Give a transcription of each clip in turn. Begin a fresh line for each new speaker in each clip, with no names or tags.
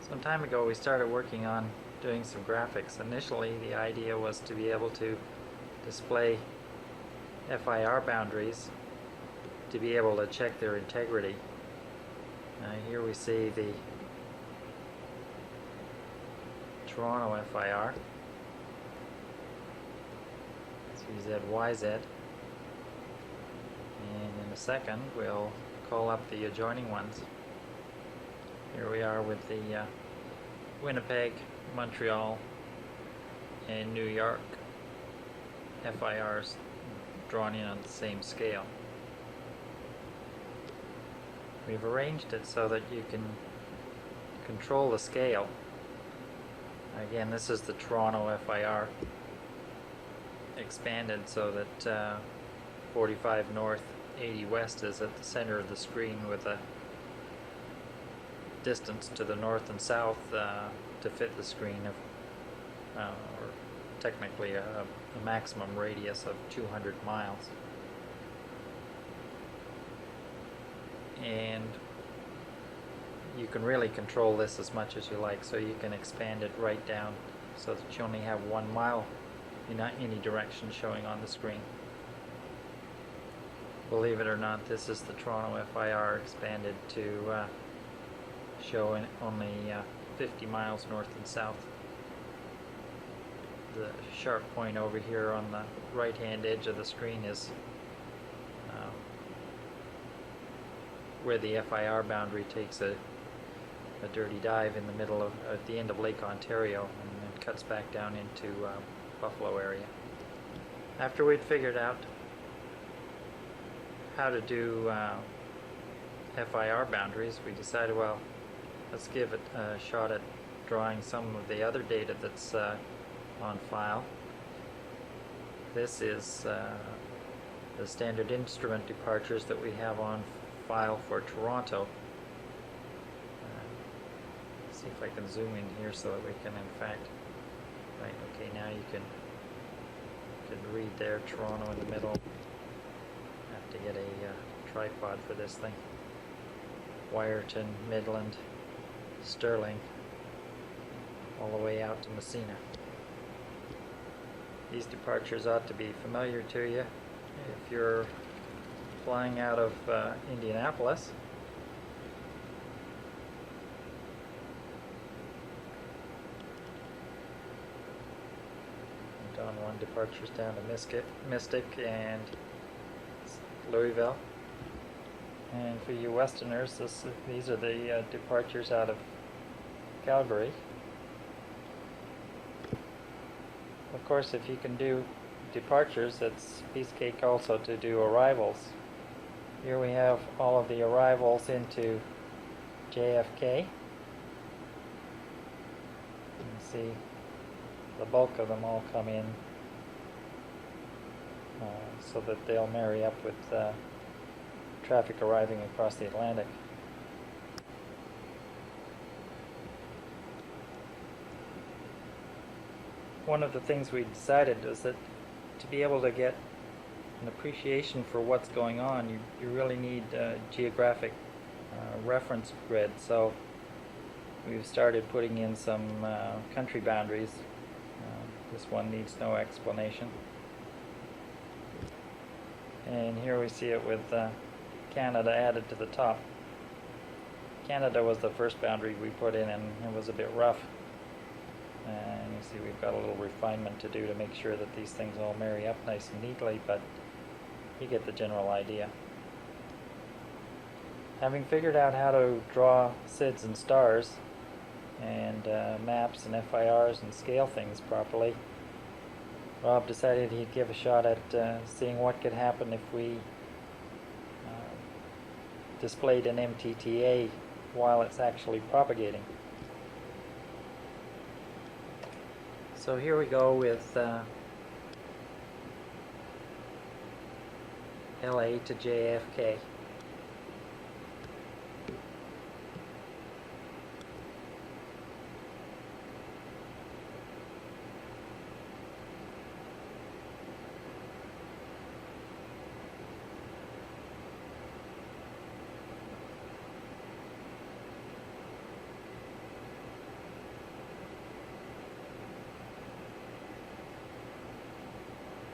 Some time ago we started working on doing some graphics. Initially the idea was to be able to display FIR boundaries to be able to check their integrity. Here we see the Toronto FIR, CZYZ, and in a second we'll call up the adjoining ones. Here we are with the Winnipeg, Montreal, and New York FIRs drawn in on the same scale. We've arranged it so that you can control the scale. Again, this is the Toronto FIR expanded so that 45 north, 80 west is at the center of the screen with a distance to the north and south to fit the screen of, or technically a maximum radius of 200 miles. And you can really control this as much as you like, so you can expand it right down so that you only have 1 mile in any direction showing on the screen. Believe it or not, this is the Toronto FIR expanded to show only 50 miles north and south. The sharp point over here on the right hand edge of the screen is where the FIR boundary takes a dirty dive in the middle of, at the end of Lake Ontario, and then cuts back down into Buffalo area. After we'd figured out how to do FIR boundaries, we decided, well, let's give it a shot at drawing some of the other data that's on file. This is the standard instrument departures that we have on file for Toronto. See if I can zoom in here so that we can in fact, right, okay, now you can read there, Toronto in the middle. Have to get a tripod for this thing. Wyerton, Midland, Sterling, all the way out to Messina. These departures ought to be familiar to you if you're flying out of Indianapolis. Don one departures down to Mystic and Louisville. And for you Westerners, these are the departures out of Calgary. Of course, if you can do departures, it's piece cake also to do arrivals. Here we have all of the arrivals into JFK. You can see the bulk of them all come in so that they'll marry up with traffic arriving across the Atlantic. One of the things we decided is that to be able to get an appreciation for what's going on, you really need a geographic reference grid. So we've started putting in some country boundaries. This one needs no explanation. And here we see it with Canada added to the top. Canada was the first boundary we put in, and it was a bit rough. And you see we've got a little refinement to do to make sure that these things all marry up nice and neatly, but you get the general idea. Having figured out how to draw SIDS and stars and maps and FIRs and scale things properly, Rob decided he'd give a shot at seeing what could happen if we displayed an MTTA while it's actually propagating. So here we go with LA to JFK.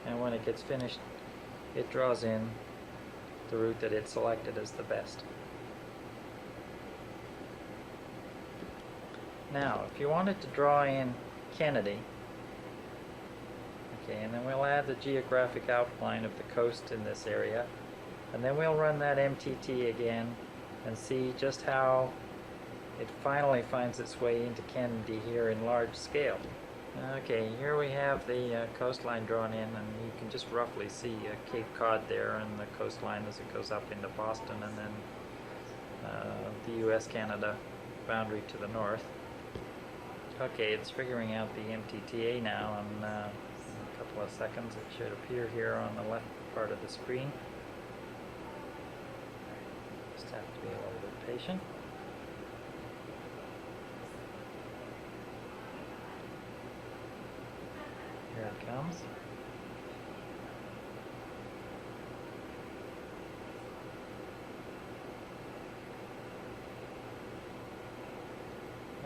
and when it gets finished, it draws in the route that it selected as the best. Now, if you wanted to draw in Kennedy, okay, and then we'll add the geographic outline of the coast in this area, and then we'll run that MTT again and see just how it finally finds its way into Kennedy here in large scale. Okay, here we have the coastline drawn in, and you can just roughly see Cape Cod there and the coastline as it goes up into Boston, and then the US-Canada boundary to the north. Okay, it's figuring out the MTTA now, and in a couple of seconds it should appear here on the left part of the screen. Just have to be a little bit patient. Here it comes.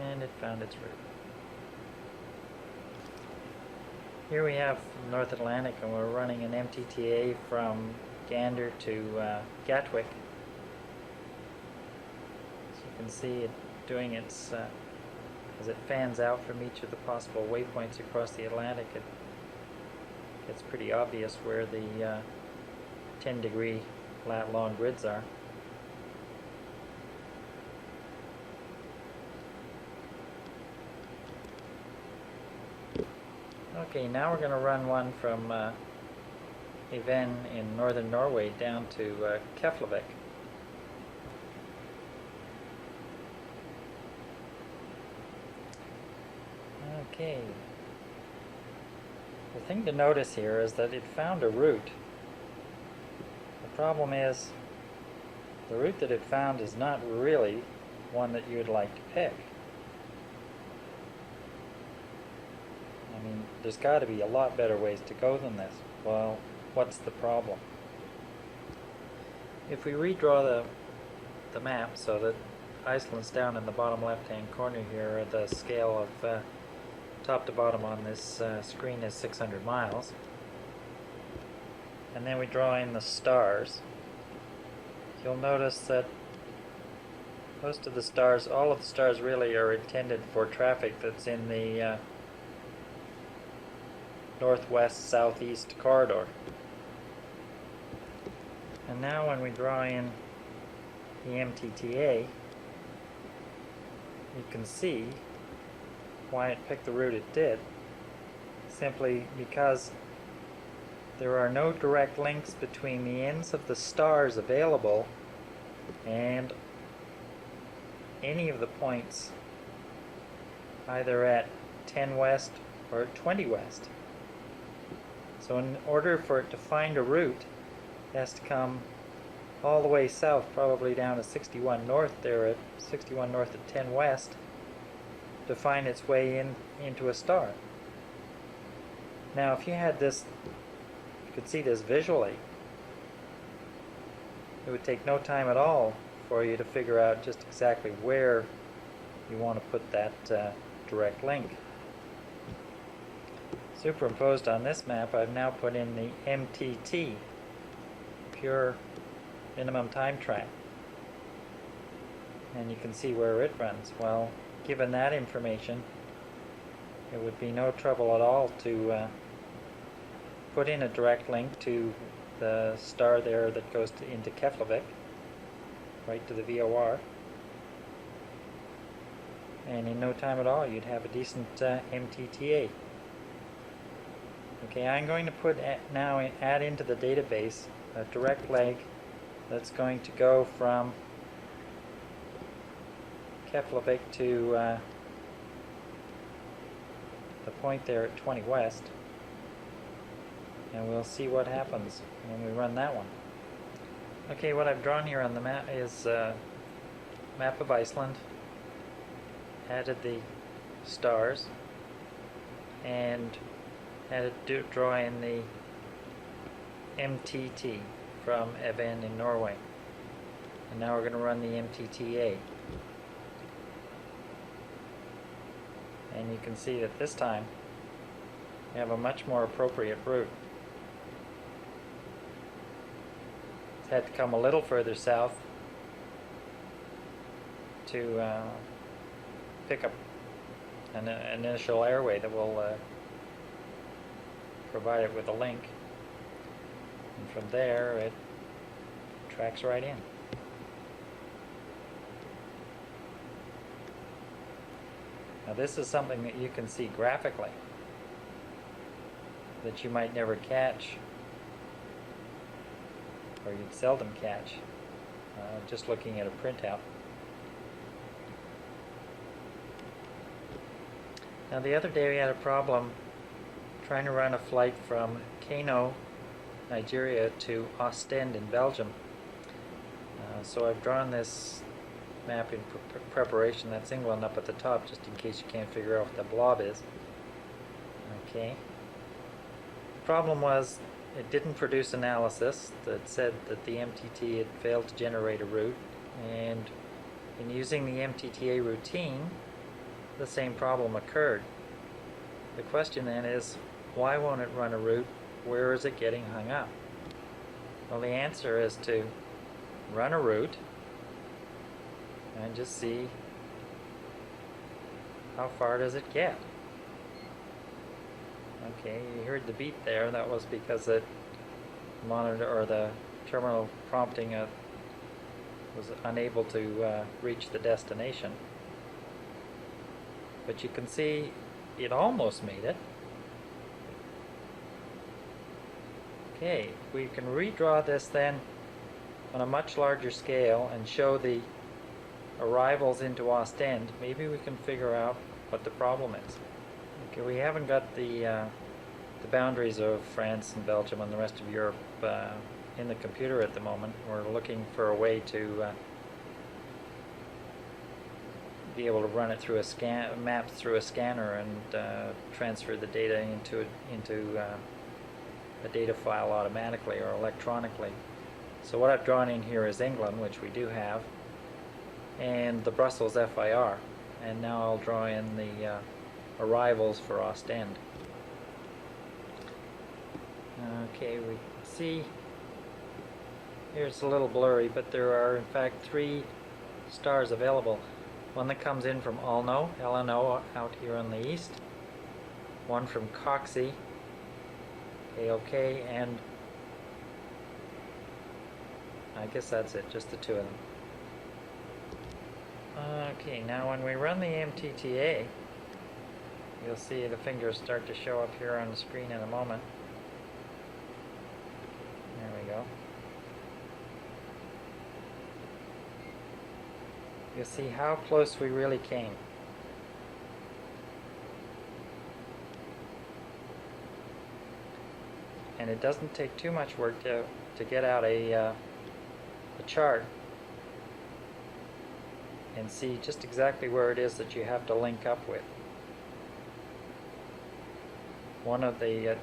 And it found its route. Here we have North Atlantic, and we're running an MTTA from Gander to Gatwick. As you can see it doing its, as it fans out from each of the possible waypoints across the Atlantic, it's pretty obvious where the 10-degree lat-long grids are. Okay, now we're going to run one from Even in northern Norway down to Keflavik. Okay. The thing to notice here is that it found a route. The problem is the route that it found is not really one that you would like to pick. I mean, there's got to be a lot better ways to go than this. Well, what's the problem? If we redraw the map so that Iceland's down in the bottom left-hand corner here, the scale of top to bottom on this screen is 600 miles. And then we draw in the stars. You'll notice that most of the stars, all of the stars really are intended for traffic that's in the northwest-southeast corridor. And now when we draw in the MTTA, you can see why it picked the route it did, simply because there are no direct links between the ends of the stars available and any of the points either at 10 west or at 20 west. So in order for it to find a route, it has to come all the way south, probably down to 61 north there at 61 north at 10 west, to find its way into a star. Now if you had this, you could see this visually, it would take no time at all for you to figure out just exactly where you want to put that direct link. Superimposed on this map, I've now put in the MTT, pure minimum time track, and you can see where it runs. Well, given that information, it would be no trouble at all to put in a direct link to the star there that goes into Keflavik, right to the VOR, and in no time at all you'd have a decent MTTA. Okay, I'm going to put now add into the database a direct leg that's going to go from Keflavik to the point there at 20 west, and we'll see what happens when we run that one. Okay, what I've drawn here on the map is a map of Iceland, added the stars, and draw in the MTT from Even in Norway. And now we're going to run the MTTA. And you can see that this time we have a much more appropriate route. had to come a little further south to pick up an initial airway that will provide it with a link, and from there it tracks right in. Now this is something that you can see graphically that you might never catch, or you'd seldom catch, just looking at a printout. Now the other day we had a problem trying to run a flight from Kano, Nigeria to Ostend in Belgium. So I've drawn this map in preparation. That's England up at the top, just in case you can't figure out what the blob is. Okay. The problem was it didn't produce analysis that said that the MTT had failed to generate a route, and in using the MTTA routine, the same problem occurred. The question then is, why won't it run a route? Where is it getting hung up? Well, the answer is to run a route and just see how far does it get. Okay, you heard the beep there. That was because it monitor, or the terminal prompting was unable to reach the destination. But you can see it almost made it. Okay, we can redraw this then on a much larger scale and show the arrivals into Ostend. Maybe we can figure out what the problem is. Okay, we haven't got the boundaries of France and Belgium and the rest of Europe in the computer at the moment. We're looking for a way to be able to run it through a maps through a scanner and transfer the data into a data file automatically or electronically. So what I've drawn in here is England, which we do have, and the Brussels FIR, and now I'll draw in the arrivals for Ostend. Okay, we see here it's a little blurry, but there are in fact 3 stars available. One that comes in from Alno, LNO out here on the east, one from Coxey, AOK, and I guess that's it, just the 2 of them. Okay, now when we run the MTTA, you'll see the fingers start to show up here on the screen in a moment. There we go. You'll see how close we really came. And it doesn't take too much work to get out a chart and see just exactly where it is that you have to link up with. One of the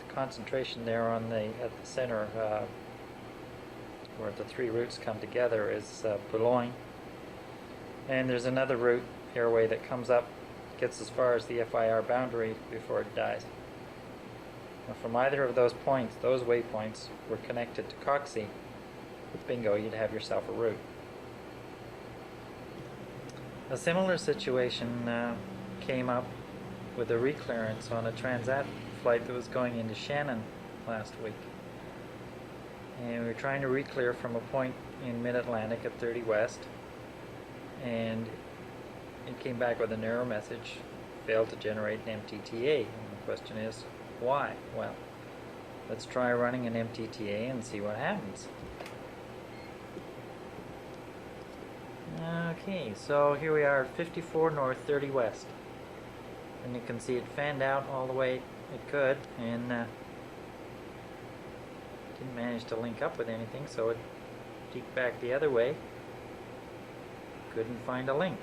concentration there on at the center where the 3 routes come together is Boulogne, and there's another route airway that comes up, gets as far as the FIR boundary before it dies. Now from either of those points, those waypoints, were connected to Coxey, bingo, you'd have yourself a route. A similar situation came up with a reclearance on a Transat flight that was going into Shannon last week. And we were trying to reclear from a point in mid-Atlantic at 30 West, and it came back with an error message, failed to generate an MTTA. And the question is, why? Well, let's try running an MTTA and see what happens. Okay, so here we are at 54 North, 30 West. And you can see it fanned out all the way it could, and didn't manage to link up with anything, so it peeked back the other way. Couldn't find a link.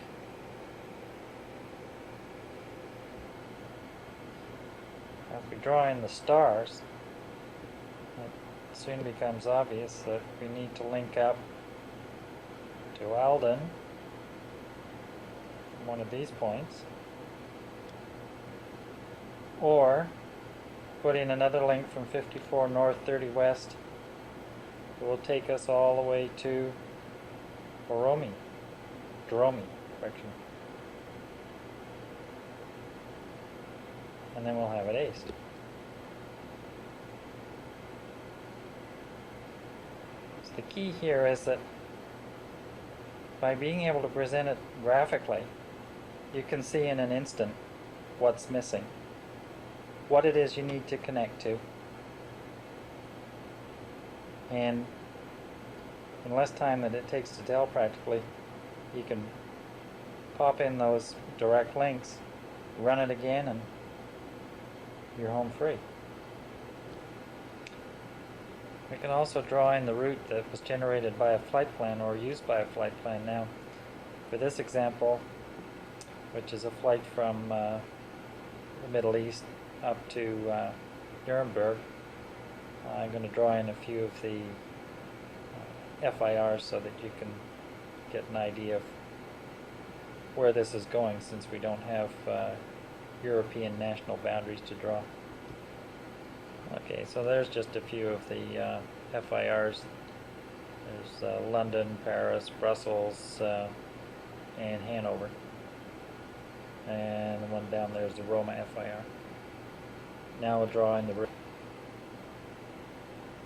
Now if we draw in the stars, it soon becomes obvious that we need to link up to Alden from one of these points, or put in another link from 54 North, 30 West It will take us all the way to Doromi, correction. And then we'll have it aced. So the key here is that by being able to present it graphically, you can see in an instant what's missing, what it is you need to connect to, and in less time than it takes to tell practically, you can pop in those direct links, run it again, and you're home free. We can also draw in the route that was generated by a flight plan or used by a flight plan. Now, for this example, which is a flight from the Middle East up to Nuremberg, I'm going to draw in a few of the FIRs so that you can get an idea of where this is going, since we don't have European national boundaries to draw. Okay, so there's just a few of the FIRs. There's London, Paris, Brussels, and Hanover. And the one down there is the Roma FIR. Now we'll draw in the route.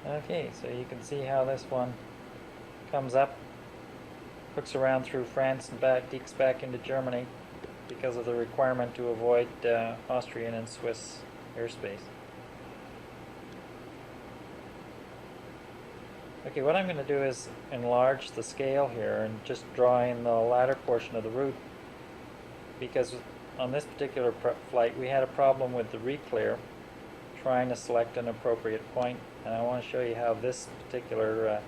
Okay, so you can see how this one comes up, hooks around through France and back, dekes back into Germany because of the requirement to avoid Austrian and Swiss airspace. Okay, what I'm going to do is enlarge the scale here and just draw in the latter portion of the route, because on this particular flight we had a problem with the reclear trying to select an appropriate point, and I want to show you how this particular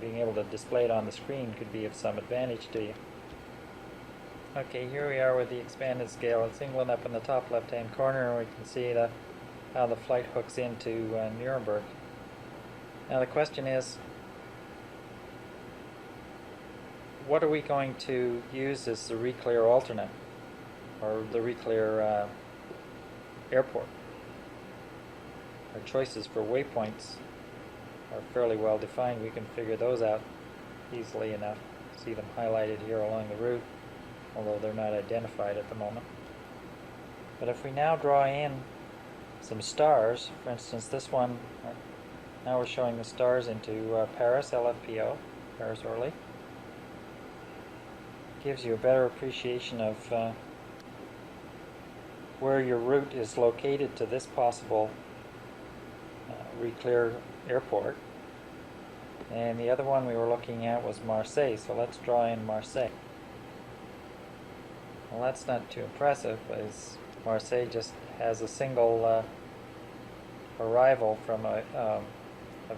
being able to display it on the screen could be of some advantage to you. Okay, here we are with the expanded scale. It's England up in the top left hand corner, and we can see how the flight hooks into Nuremberg. Now the question is, what are we going to use as the reclear alternate, or the reclear airport? Our choices for waypoints are fairly well defined. We can figure those out easily enough. See them highlighted here along the route, although they're not identified at the moment. But if we now draw in some stars, for instance this one, now we're showing the stars into Paris LFPO, Paris Orly. Gives you a better appreciation of where your route is located to this possible reclear airport. And the other one we were looking at was Marseille, so let's draw in Marseille. Well, that's not too impressive, as Marseille just has a single arrival from a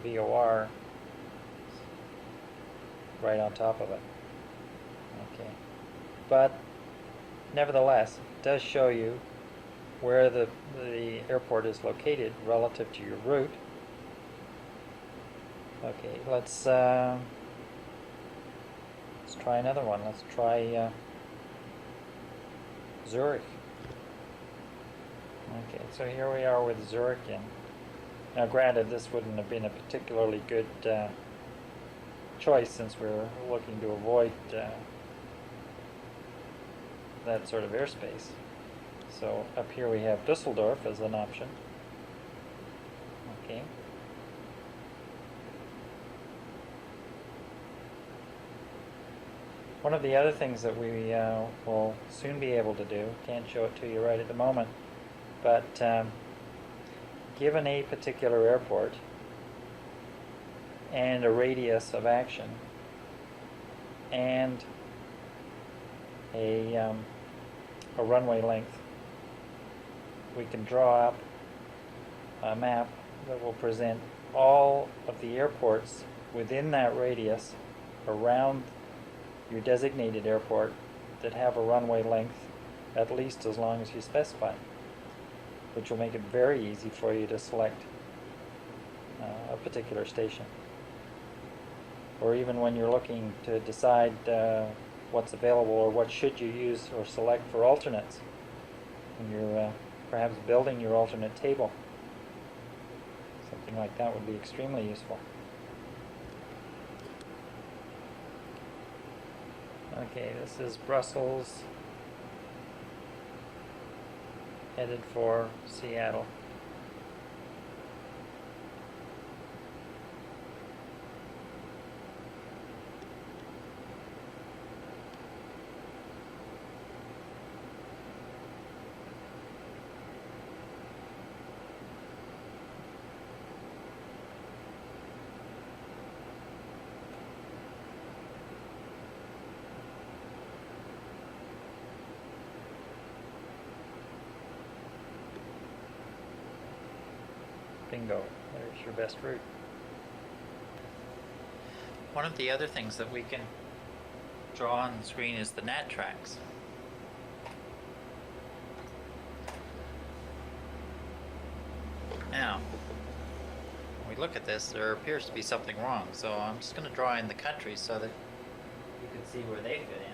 VOR right on top of it. Okay, but nevertheless, it does show you where the airport is located relative to your route. Okay, let's try another one. Let's try Zurich. Okay, so here we are with Zurich in. Now granted, this wouldn't have been a particularly good choice, since we're looking to avoid that sort of airspace. So up here we have Dusseldorf as an option. Okay. One of the other things that we will soon be able to do, can't show it to you right at the moment, but given a particular airport and a radius of action and a runway length, we can draw up a map that will present all of the airports within that radius around your designated airport that have a runway length at least as long as you specify, which will make it very easy for you to select a particular station. Or even when you're looking to decide what's available or what should you use or select for alternates, when you're perhaps building your alternate table. Something like that would be extremely useful. Okay, this is Brussels, headed for Seattle. Bingo, there's your best route. One of the other things that we can draw on the screen is the nat tracks. Now, when we look at this, there appears to be something wrong, so I'm just going to draw in the countries so that you can see where they fit in.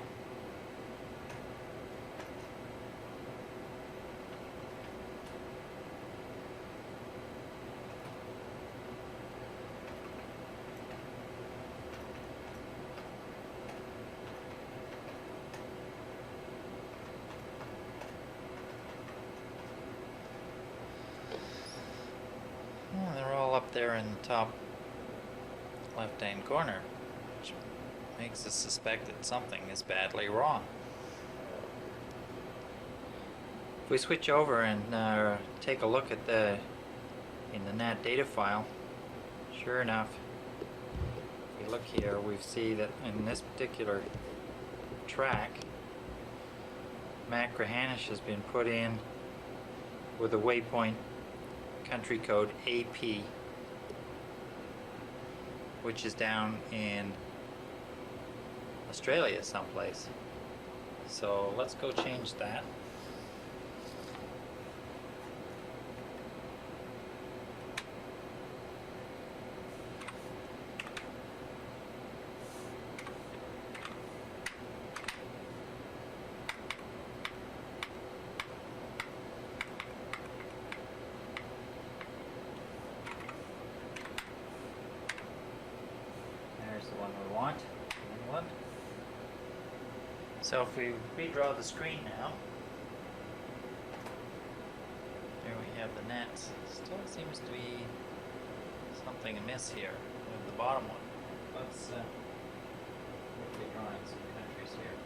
Well, they're all up there in the top left-hand corner, which makes us suspect that something is badly wrong. If we switch over and take a look at in the NAT data file, sure enough, if we look here, we see that in this particular track, Macrahanish has been put in with a waypoint country code AP, which is down in Australia someplace. So let's go change that. There's the one we want. So if we redraw the screen now, there we have the nets. Still seems to be something amiss here with the bottom one. Let's quickly draw in some countries here.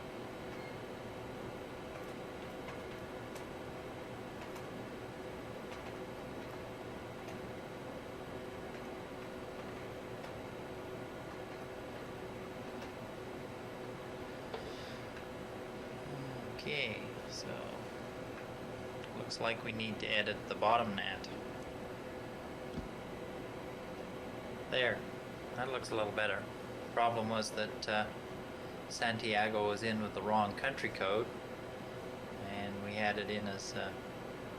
Okay, so looks like we need to edit the bottom nat. There, that looks a little better. The problem was that Santiago was in with the wrong country code, and we had it in as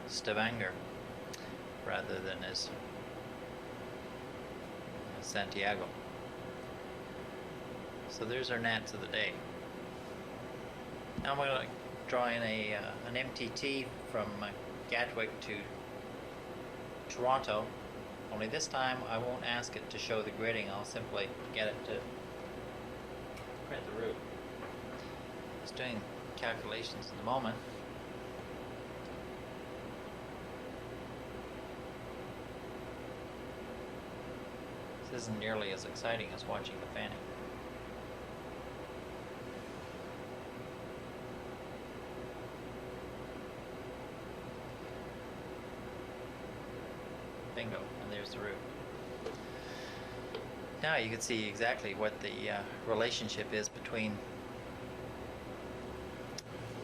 Stavanger rather than as Santiago. So there's our nats of the day. Now I'm going to draw in an MTT from Gatwick to Toronto, only this time I won't ask it to show the gridding, I'll simply get it to print the route. It's doing calculations at the moment. This isn't nearly as exciting as watching the fanning. Bingo, and there's the route. Now you can see exactly what the relationship is between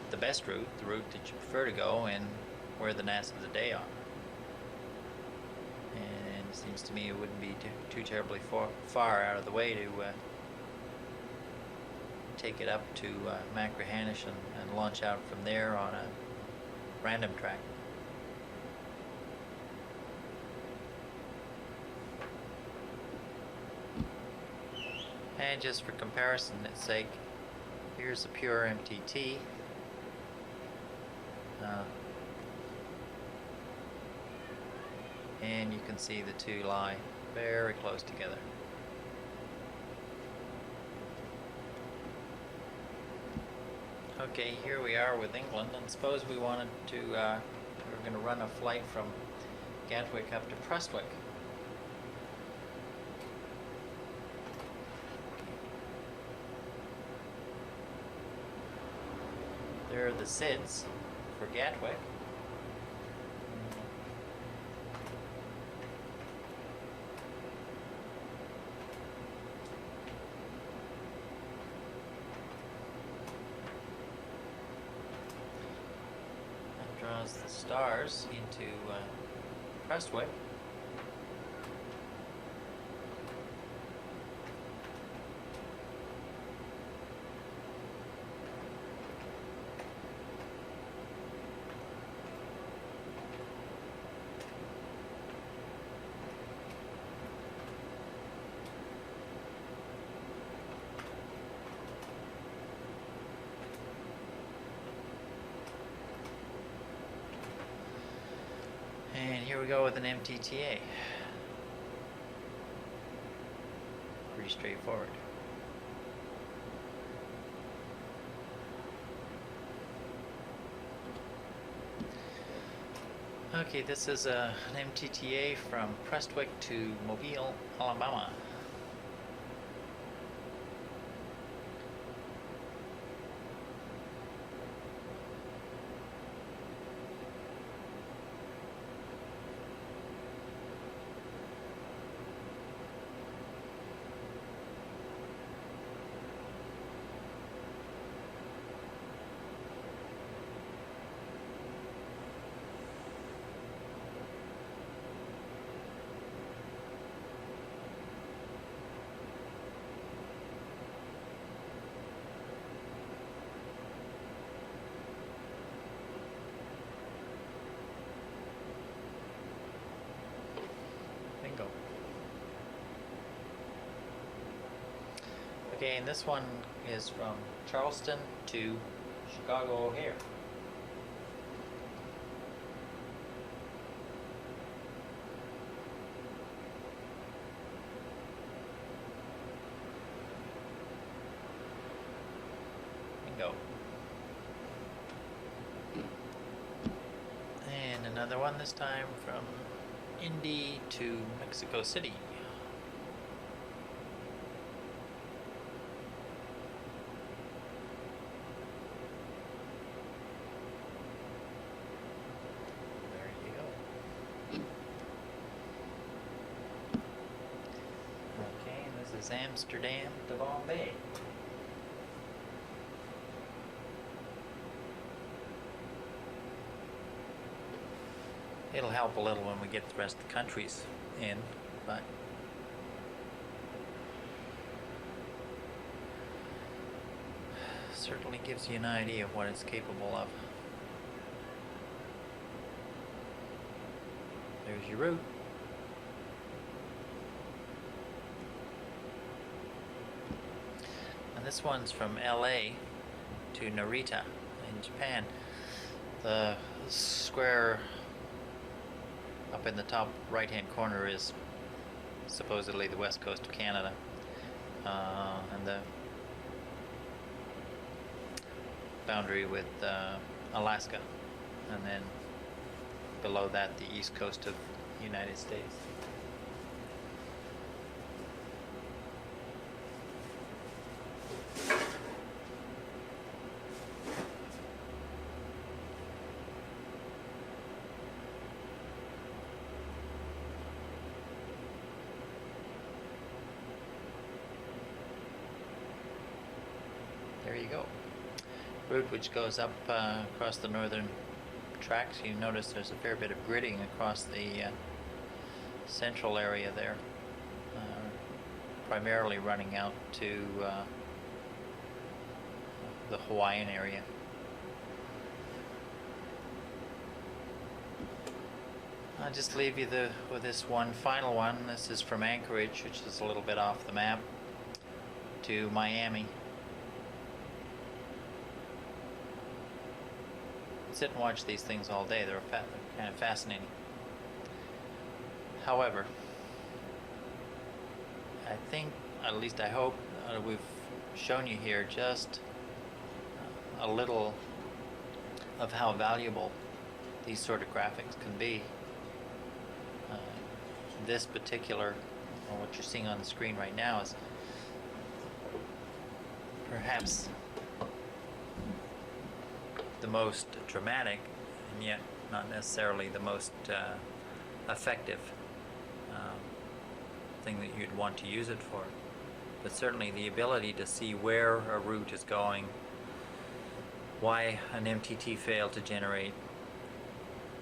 the best route, the route that you prefer to go, and where the nats of the day are. And it seems to me it wouldn't be too terribly far out of the way to take it up to Macrahanish and launch out from there on a random track. And just for comparison's sake, here's a pure MTT. And you can see the two lie very close together. Okay, here we are with England, and suppose we wanted to, we're going to run a flight from Gatwick up to Prestwick. There are the SIDS for Gatwick. That draws the stars into Prestwick. And here we go with an MTTA. Pretty straightforward. Okay, this is an MTTA from Prestwick to Mobile, Alabama. Bingo. Okay, and this one is from Charleston to Chicago O'Hare. Bingo. And another one this time from Indy to Mexico City. There you go. Okay, and this is Amsterdam to Bombay. It'll help a little when we get the rest of the countries in, but certainly gives you an idea of what it's capable of. There's your route. And this one's from LA to Narita in Japan. The square up in the top right hand corner is supposedly the west coast of Canada, and the boundary with Alaska, and then below that the east coast of the United States. There you go. Route which goes up across the northern tracks. You notice there's a fair bit of gridding across the central area there, primarily running out to the Hawaiian area. I'll just leave you with this one final one. This is from Anchorage, which is a little bit off the map, to Miami. Sit and watch these things all day. They're kind of fascinating. However, I think, at least I hope, we've shown you here just a little of how valuable these sort of graphics can be. This particular, or what you're seeing on the screen right now, is perhaps the most dramatic and yet not necessarily the most effective thing that you'd want to use it for. But certainly the ability to see where a route is going, why an MTT failed to generate,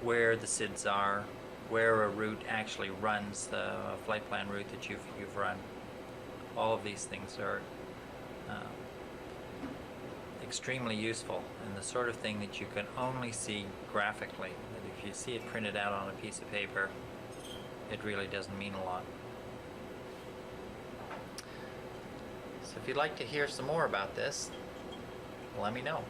where the SIDs are, where a route actually runs, the flight plan route that you've run. All of these things are extremely useful, and the sort of thing that you can only see graphically. That if you see it printed out on a piece of paper, it really doesn't mean a lot. So if you'd like to hear some more about this, let me know.